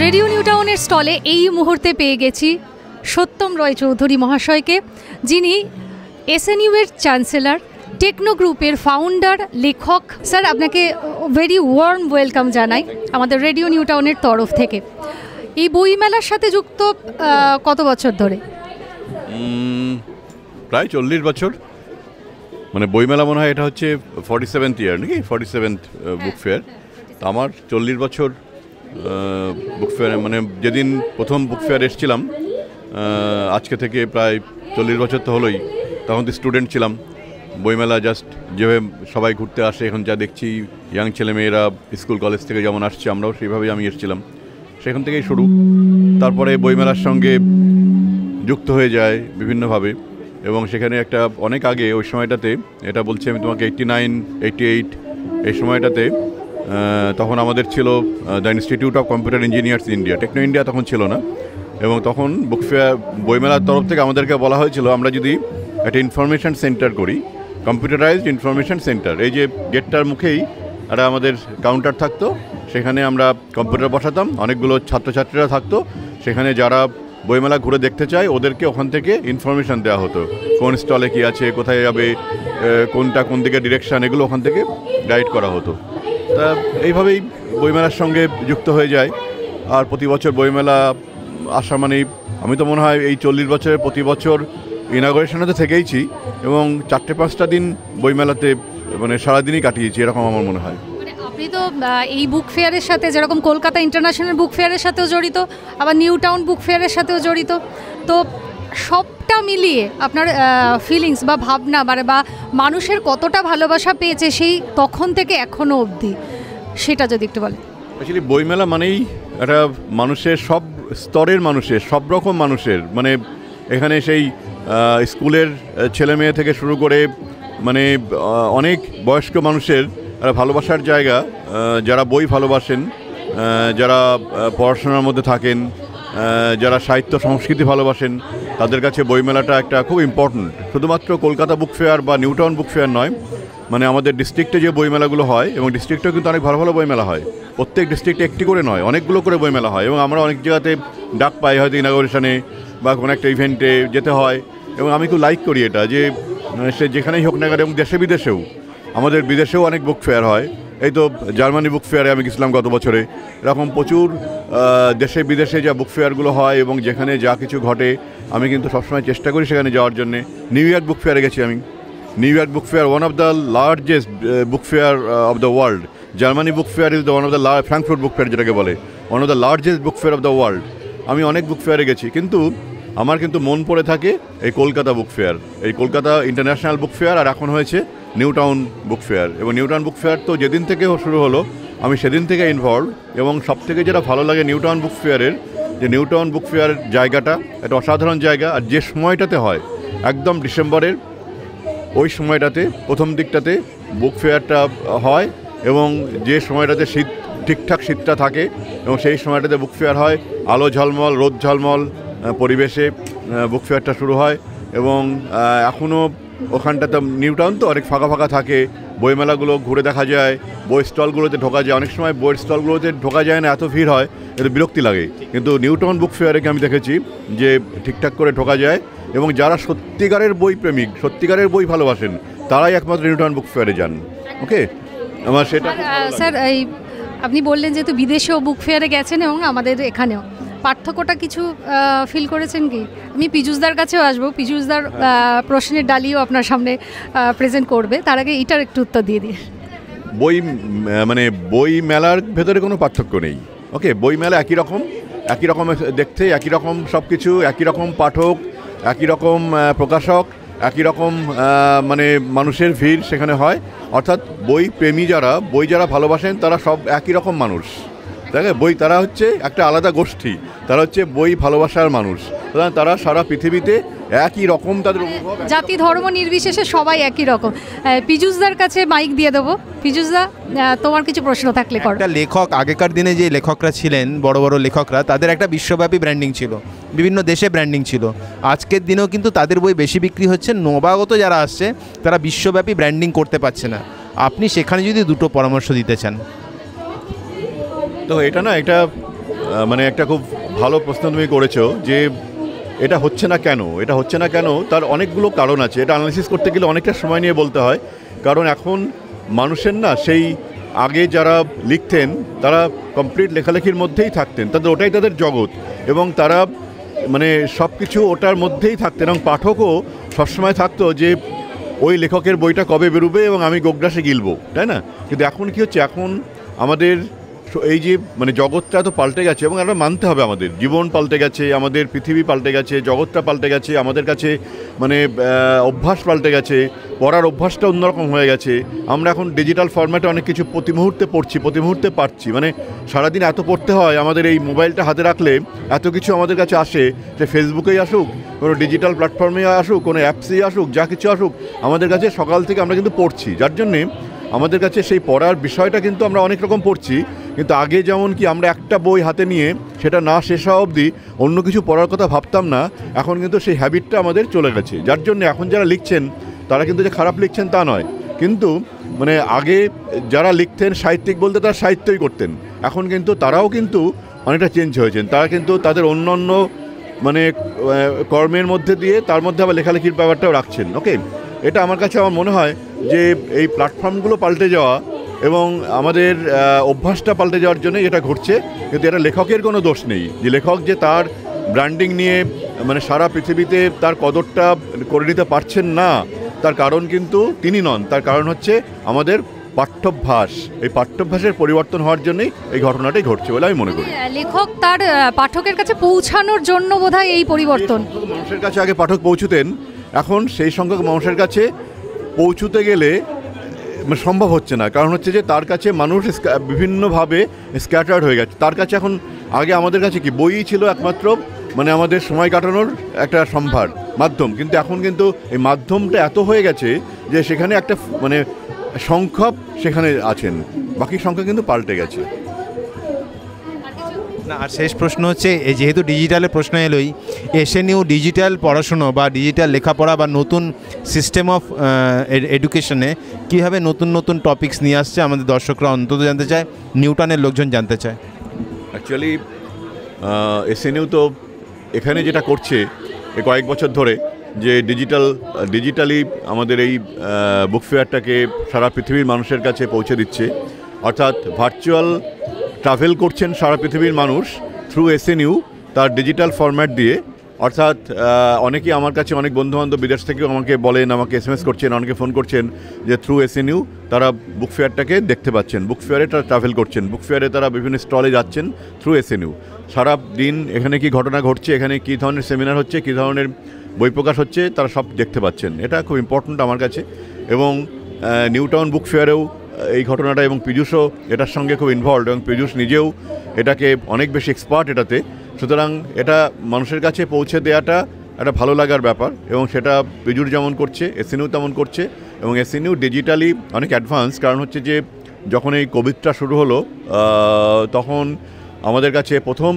Radio new টাউনের স্টলে এই মুহূর্তে পেয়ে গেছি সত্যম রয় চৌধুরী মহাশয়কে, যিনি এসএনইউ এর চ্যান্সেলর, টেকনো গ্রুপের ফাউন্ডার, লেখক। স্যার, আপনাকে ভেরি ওয়ার্ম ওয়েলকাম জানাই আমাদের রেডিও নিউ টাউনের তরফ থেকে। এই বইমেলার সাথে যুক্ত কত বছর ধরে? প্রায় 40 বছর। মানে বইমেলা মনে হয় এটা হচ্ছে 47th ইয়ার নাকি, 47th বুক ফেয়ার। আমার 40 বছর বুক ফেয়ার, মানে যেদিন প্রথম বুক ফেয়ার এসেছিলাম আজকে থেকে প্রায় 40 বছর তো হলোই। তখন তো স্টুডেন্ট ছিলাম। বইমেলা জাস্ট যেভাবে সবাই ঘুরতে আসে এখন যা দেখছি, ইয়াং ছেলেমেয়েরা স্কুল কলেজ থেকে যেমন আসছে, আমরাও সেইভাবেই আমি এসেছিলাম। সেখান থেকেই শুরু। তারপরে বইমেলার সঙ্গে যুক্ত হয়ে যায় বিভিন্নভাবে, এবং সেখানে একটা অনেক আগে ওই সময়টাতে, এটা বলছি আমি তোমাকে 89, 88 এই সময়টাতে, তখন আমাদের ছিল the institute of computer engineers India, techno India তখন ছিল না। এবং তখন বুক ফেয়ার বইমেলার তরফ থেকে আমাদেরকে বলা হয়েছিল আমরা যদি একটা ইনফরমেশান সেন্টার করি, কম্পিউটারাইজড ইনফরমেশান সেন্টার। এই যে গেটটার মুখেই একটা আমাদের কাউন্টার থাকতো, সেখানে আমরা কম্পিউটার বসাতাম, অনেকগুলো ছাত্রছাত্রীরা থাকতো সেখানে, যারা বইমেলা ঘুরে দেখতে চায় ওদেরকে ওখান থেকে ইনফরমেশান দেওয়া হতো, কোন স্টলে কী আছে, কোথায় যাবে, কোনটা কোন দিকে ডিরেকশান, এগুলো ওখান থেকে গাইড করা হতো। তা এইভাবেই বইমেলার সঙ্গে যুক্ত হয়ে যায়। আর প্রতি বছর বইমেলা আসা মানেই, আমি তো মনে হয় এই 40 বছরে প্রতি বছর ইনাগোরেশনে তো থেকেইছি, এবং 4-5টা দিন বইমেলাতে মানে সারাদিনই কাটিয়েছি, এরকম আমার মনে হয়। আপনি তো এই বুক ফেয়ারের সাথে যেরকম কলকাতা ইন্টারন্যাশনাল বুক ফেয়ারের সাথেও জড়িত, আবার নিউ টাউন বুক ফেয়ারের সাথেও জড়িত, তো সবটা মিলিয়ে আপনার ফিলিংস বা ভাবনা, মানে বা মানুষের কতটা ভালোবাসা পেয়েছে সেই তখন থেকে এখনও অবধি, সেটা যদি একটু বলেন। অ্যাকচুয়ালি বইমেলা মানেই একটা মানুষের, সব স্তরের মানুষের, সব রকম মানুষের, মানে এখানে সেই স্কুলের ছেলে মেয়ে থেকে শুরু করে মানে অনেক বয়স্ক মানুষের ভালোবাসার জায়গা। যারা বই ভালোবাসেন, যারা পড়াশোনার মধ্যে থাকেন, যারা সাহিত্য সংস্কৃতি ভালোবাসেন, তাদের কাছে বইমেলাটা একটা খুব ইম্পর্ট্যান্ট। শুধুমাত্র কলকাতা বুক ফেয়ার বা নিউ টাউন বুক ফেয়ার নয়, মানে আমাদের ডিস্ট্রিক্টে যে বইমেলাগুলো হয়, এবং ডিস্ট্রিক্টেও কিন্তু অনেক ভালো ভালো বইমেলা হয়, প্রত্যেক ডিস্ট্রিক্টে একটি করে নয়, অনেকগুলো করে বইমেলা হয়। এবং আমরা অনেক জায়গাতে ডাক পাই, হয়তো ইনাগোরেশনে বা কোনো একটা ইভেন্টে যেতে হয়, এবং আমি খুব লাইক করি এটা, যে সে যেখানেই হোক না কেন, এবং দেশে বিদেশেও, আমাদের বিদেশেও অনেক বুক ফেয়ার হয়। এই তো জার্মানি বুক ফেয়ারে আমি গেছিলাম গত বছরে। এরকম প্রচুর দেশে বিদেশে যা বুক ফেয়ারগুলো হয় এবং যেখানে যা কিছু ঘটে, আমি কিন্তু সবসময় চেষ্টা করি সেখানে যাওয়ার জন্যে। নিউ ইয়র্ক বুক ফেয়ারে গেছি আমি। New York book fair one of the largest book fair of the world. Germany book fair is the one of the Frankfurt book fair যেটাকে বলে, one of the largest book fair of the world. আমি অনেক বুক ফেয়ারে গেছি, কিন্তু আমার কিন্তু মন পড়ে থাকে এই কলকাতা বুক ফেয়ার, এই কলকাতা ইন্টারন্যাশনাল বুক ফেয়ার, আর এখন হয়েছে নিউ টাউন বুক ফেয়ার। এবং নিউ টাউন বুক ফেয়ার তো যেদিন থেকে শুরু হলো আমি সেদিন থেকে ইনভলভ। এবং সব থেকে যেটা ভালো লাগে নিউ টাউন বুক ফেয়ারের, যে নিউ টাউন বুক ফেয়ার জায়গাটা একটা অসাধারণ জায়গা। আর যে সময়টাতে হয়, একদম ডিসেম্বরের ওই সময়টাতে, প্রথম দিকটাতে বুক ফেয়ারটা হয়, এবং যে সময়টাতে শীত, ঠিকঠাক শীতটা থাকে, এবং সেই সময়টাতে বুক ফেয়ার হয়, আলো ঝলমল, রোদ ঝলমল পরিবেশে বুক ফেয়ারটা শুরু হয়। এবং এখনও ওখানটাতে নিউ টাউন তো অনেক ফাঁকা ফাঁকা থাকে, বইমেলাগুলো ঘুরে দেখা যায়, বই স্টলগুলোতে ঢোকা যায়। অনেক সময় বইয়ের স্টলগুলোতে ঢোকা যায় না, এত ভিড় হয়, এতে বিরক্তি লাগে। কিন্তু নিউ টাউন বুক ফেয়ারে আমি দেখেছি যে ঠিকঠাক করে ঢোকা যায়, এবং যারা সত্যিকারের বই প্রেমিক, সত্যিকারের বই ভালোবাসেন, তারাই একমাত্র নিউ টাউন বুক ফেয়ারে যান। ওকে, আমার সেটা। স্যার, এই আপনি বললেন যেহেতু বিদেশেও বুক ফেয়ারে গেছেন এবং আমাদের এখানেও, পার্থক্যটা কিছু ফিল করেছেন কি? আমি পীযূষদার কাছেও আসবো, পীযূষদার প্রশ্নের ডালিও আপনার সামনে প্রেজেন্ট করবে, তার আগে এটার একটু উত্তর দিয়ে দিই। বই মানে বই মেলার ভেতরে কোনো পার্থক্য নেই। ওকে, বই মেলা একই রকম দেখতে, একই রকম সব কিছু, একই রকম পাঠক, একই রকম প্রকাশক, একই রকম মানে মানুষের ভিড় সেখানে হয়। অর্থাৎ বই প্রেমী যারা, বই যারা ভালোবাসেন, তারা সব একই রকম মানুষ। দেখে বই, তারা হচ্ছে একটা আলাদা গোষ্ঠী, তারা হচ্ছে বই ভালোবাসার মানুষ। তারা সারা পৃথিবীতে একই রকম, তাদের জাতি ধর্ম নির্বিশেষে সবাই একই রকম। পীযূষদার কাছে মাইক দিয়ে দেবো। পীযূষদা, তোমার কিছু প্রশ্ন থাকলে করো। একটা লেখক, আগেকার দিনে যে লেখকরা ছিলেন, বড় বড় লেখকরা, তাদের একটা বিশ্বব্যাপী ব্র্যান্ডিং ছিল, বিভিন্ন দেশে ব্র্যান্ডিং ছিল। আজকের দিনেও কিন্তু তাদের বই বেশি বিক্রি হচ্ছে, নবাগত যারা আসছে তারা বিশ্বব্যাপী ব্র্যান্ডিং করতে পারছে না। আপনি সেখানে যদি দুটো পরামর্শ দিতে চান। তো এটা না, এটা মানে একটা খুব ভালো প্রশ্ন তুমি করেছো যে এটা হচ্ছে না কেন, এটা হচ্ছে না কেন, তার অনেকগুলো কারণ আছে। এটা অ্যানালিসিস করতে গেলে অনেকটা সময় নিয়ে বলতে হয়, কারণ এখন মানুষের না সেই আগে যারা লিখতেন তারা কমপ্লিট লেখালেখির মধ্যেই থাকতেন, তাদের ওটাই তাদের জগৎ, এবং তারা মানে সব কিছু ওটার মধ্যেই থাকতেন, এবং পাঠকও সবসময় থাকতো যে ওই লেখকের বইটা কবে বেরোবে এবং আমি গোগ্রাসে গিলবো, তাই না? কিন্তু এখন কি হচ্ছে, এখন আমাদের এই যে মানে জগৎটা তো পাল্টে গেছে, এবং আমরা মানতে হবে আমাদের জীবন পাল্টে গেছে, আমাদের পৃথিবী পাল্টে গেছে, জগৎটা পাল্টে গেছে, আমাদের কাছে মানে অভ্যাস পাল্টে গেছে, পড়ার অভ্যাসটা অন্যরকম হয়ে গেছে। আমরা এখন ডিজিটাল ফরম্যাটে অনেক কিছু প্রতি মুহূর্তে পড়ছি, প্রতি মুহূর্তে পাচ্ছি, মানে সারাদিন এত পড়তে হয়, আমাদের এই মোবাইলটা হাতে রাখলে এত কিছু আমাদের কাছে আসে, যে ফেসবুকেই আসুক, কোনো ডিজিটাল প্ল্যাটফর্মে আসুক, কোনো অ্যাপসেই আসুক, যা কিছু আসুক, আমাদের কাছে সকাল থেকে আমরা কিন্তু পড়ছি, যার জন্যে আমাদের কাছে সেই পড়ার বিষয়টা কিন্তু আমরা অনেক রকম পড়ছি। কিন্তু আগে যেমন কি আমরা একটা বই হাতে নিয়ে সেটা না শেষ হওয়া অবধি অন্য কিছু পড়ার কথা ভাবতাম না, এখন কিন্তু সেই হ্যাবিটটা আমাদের চলে গেছে, যার জন্য এখন যারা লিখছেন তারা কিন্তু যে খারাপ লিখছেন তা নয়, কিন্তু মানে আগে যারা লিখতেন সাহিত্যিক বলতে তারা সাহিত্যই করতেন, এখন কিন্তু তারাও কিন্তু অনেকটা চেঞ্জ হয়েছেন, তারা কিন্তু তাদের অন্য মানে কর্মের মধ্যে দিয়ে তার মধ্যে আবার লেখালেখির ব্যাপারটাও রাখছেন। ওকে, এটা আমার কাছে আমার মনে হয় যে এই প্ল্যাটফর্মগুলো পাল্টে যাওয়া এবং আমাদের অভ্যাসটা পাল্টে যাওয়ার জন্য এটা ঘটছে, কিন্তু এটা লেখকের কোনো দোষ নেই, যে লেখক যে তার ব্র্যান্ডিং নিয়ে মানে সারা পৃথিবীতে তার কদরটা করে নিতে পারছেন না, তার কারণ কিন্তু তিনি নন, তার কারণ হচ্ছে আমাদের পাঠ্যাভ্যাস। এই পাঠ্যাভ্যাসের পরিবর্তন হওয়ার জন্যই এই ঘটনাটাই ঘটছে বলে আমি মনে করি। লেখক তার পাঠকের কাছে পৌঁছানোর জন্য বোধহয় এই পরিবর্তন। মানুষের কাছে আগে পাঠক পৌঁছতেন, এখন সেই সংখ্যক মানুষের কাছে পৌঁছতে গেলে সম্ভব হচ্ছে না, কারণ হচ্ছে যে তার কাছে মানুষ বিভিন্নভাবে স্ক্যাটার্ড হয়ে গেছে। তার কাছে এখন আগে আমাদের কাছে কি বই ছিল একমাত্র মানে আমাদের সময় কাটানোর একটা সম্ভার মাধ্যম, কিন্তু এখন কিন্তু এই মাধ্যমটা এত হয়ে গেছে যে সেখানে একটা মানে সংখ্যক সেখানে আছেন, বাকি সংখ্যা কিন্তু পাল্টে গেছে। না, আর শেষ প্রশ্ন হচ্ছে, এই যেহেতু ডিজিটালের প্রশ্ন এলোই, এসএনইউ ডিজিটাল পড়াশুনো বা ডিজিটাল লেখাপড়া বা নতুন সিস্টেম অফ এডুকেশনে কীভাবে নতুন নতুন টপিকস নিয়ে আসছে আমাদের দর্শকরা অন্তত জানতে চায়, নিউটনের লোকজন জানতে চায়। অ্যাকচুয়ালি এসএনইউ তো এখানে যেটা করছে এই কয়েক বছর ধরে, যে ডিজিটালি আমাদের এই বুক ফেয়ারটাকে সারা পৃথিবীর মানুষের কাছে পৌঁছে দিচ্ছে, অর্থাৎ ভার্চুয়াল ট্রাভেল করছেন সারা পৃথিবীর মানুষ থ্রু এসএনইউ তার ডিজিটাল ফরম্যাট দিয়ে। অর্থাৎ অনেকেই আমার কাছে, অনেক বন্ধুবান্ধব বিদেশ থেকেও আমাকে বলেন, আমাকে SMS করছেন, অনেকে ফোন করছেন যে থ্রু এসএনইউ তারা বুক ফেয়ারটাকে দেখতে পাচ্ছেন, বুক ফেয়ারে তারা ট্রাভেল করছেন, বুক ফেয়ারে তারা বিভিন্ন স্টলে যাচ্ছেন থ্রু এসএনইউ। সারা দিন এখানে কি ঘটনা ঘটছে, এখানে কী ধরনের সেমিনার হচ্ছে, কী ধরনের বই প্রকাশ হচ্ছে, তারা সব দেখতে পাচ্ছেন। এটা খুব ইম্পর্ট্যান্ট আমার কাছে। এবং নিউটাউন বুক ফেয়ারেও এই ঘটনাটা, এবং পীযূষও এটার সঙ্গে খুব ইনভলভ, এবং পীযূষ নিজেও এটাকে অনেক বেশি এক্সপার্ট এটাতে। সুতরাং এটা মানুষের কাছে পৌঁছে দেওয়াটা একটা ভালো লাগার ব্যাপার, এবং সেটা পীযূষ যেমন করছে, এসএনইউ তেমন করছে। এবং এসএনইউ ডিজিটালি অনেক অ্যাডভান্স, কারণ হচ্ছে যে যখন এই কোভিডটা শুরু হলো তখন আমাদের কাছে প্রথম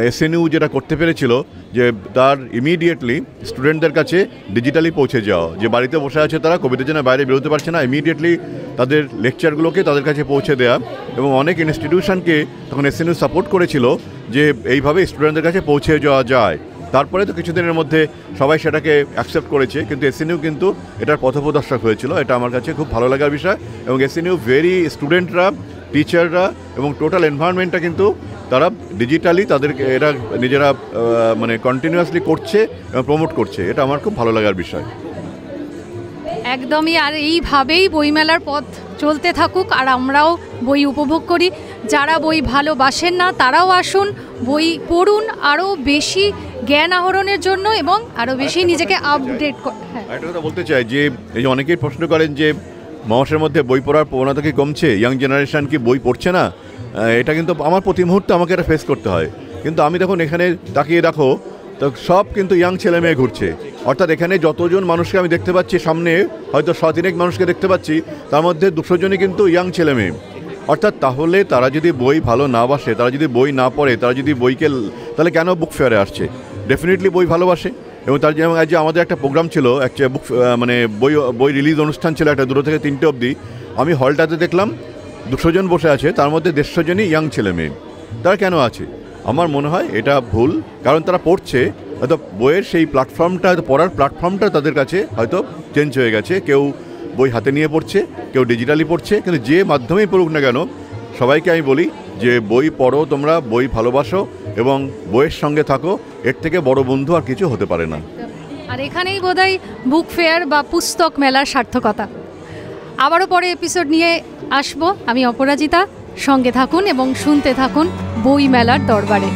এসএনইউ যেটা করতে পেরেছিল, যে তার ইমিডিয়েটলি স্টুডেন্টদের কাছে ডিজিটালি পৌঁছে যাওয়া, যে বাড়িতে বসে আছে তারা কোভিডের জন্য বাইরে বেরোতে পারছে না, ইমিডিয়েটলি তাদের লেকচারগুলোকে তাদের কাছে পৌঁছে দেওয়া। এবং অনেক ইনস্টিটিউশনকে তখন এসএনইউ সাপোর্ট করেছিল যে এইভাবে স্টুডেন্টদের কাছে পৌঁছে যাওয়া যায়। তারপরে তো কিছুদিনের মধ্যে সবাই সেটাকে অ্যাকসেপ্ট করেছে, কিন্তু এসএনইউ কিন্তু এটার পথপ্রদর্শক হয়েছিল। এটা আমার কাছে খুব ভালো লাগার বিষয়। এবং এসএনইউ স্টুডেন্টরা, টিচাররা এবং টোটাল এনভায়রনমেন্টটা কিন্তু তারা ডিজিটালি তাদেরকে এরা নিজেরা মানে কন্টিনিউয়াসলি করছে এবং প্রমোট করছে। এটা আমার খুব ভালো লাগার বিষয়। একদমই। আর এইভাবেই বইমেলার পথ চলতে থাকুক, আর আমরাও বই উপভোগ করি। যারা বই ভালোবাসেন না তারাও আসুন, বই পড়ুন আরও বেশি জ্ঞান আহরণের জন্য এবং আরও বেশি নিজেকে আপডেট। একটা কথা বলতে চাই যে এই যে অনেকেই প্রশ্ন করেন যে মানুষের মধ্যে বই পড়ার প্রবণতা কি কমছে, ইয়াং জেনারেশন কি বই পড়ছে না, এটা কিন্তু আমার প্রতি মুহূর্তে আমাকে এটা ফেস করতে হয়। কিন্তু আমি দেখুন এখানে তাকিয়ে দেখো তো সব কিন্তু ইয়াং ছেলে মেয়ে ঘুরছে। অর্থাৎ এখানে যতজন মানুষকে আমি দেখতে পাচ্ছি, সামনে হয়তো 100-3 মানুষকে দেখতে পাচ্ছি, তার মধ্যে 200 জনই কিন্তু ইয়াং ছেলে মেয়ে। অর্থাৎ তাহলে তারা যদি বই ভালো না বাসে, তারা যদি বই না পড়ে, তারা যদি বইকে, তাহলে কেন বুক ফেয়ারে আসছে? ডেফিনেটলি বই ভালোবাসে। এবং তার যেমন আজ আমাদের একটা প্রোগ্রাম ছিল, একটা বুক মানে বই রিলিজ অনুষ্ঠান ছিল একটা 2 থেকে 3টে অবধি। আমি হলটাতে দেখলাম 200 জন বসে আছে, তার মধ্যে 150 জনই ইয়াং ছেলে মেয়ে। তারা কেন আছে? আমার মনে হয় এটা ভুল, কারণ তারা পড়ছে হয়তো বইয়ের সেই প্ল্যাটফর্মটা, হয়তো পড়ার প্ল্যাটফর্মটা তাদের কাছে হয়তো চেঞ্জ হয়ে গেছে। কেউ বই হাতে নিয়ে পড়ছে, কেউ ডিজিটালি পড়ছে, কিন্তু যে মাধ্যমেই পড়ুক না কেন সবাইকে আমি বলি যে বই পড়ো, তোমরা বই ভালোবাসো এবং বইয়ের সঙ্গে থাকো, এর থেকে বড় বন্ধু আর কিছু হতে পারে না। আর এখানেই বোধহয় বুক ফেয়ার বা পুস্তক মেলার সার্থকতা। আবারও পরে এপিসোড নিয়ে আসবো। আমি অপরাজিতা, সঙ্গে থাকুন এবং শুনতে থাকুন বই মেলার দরবারে।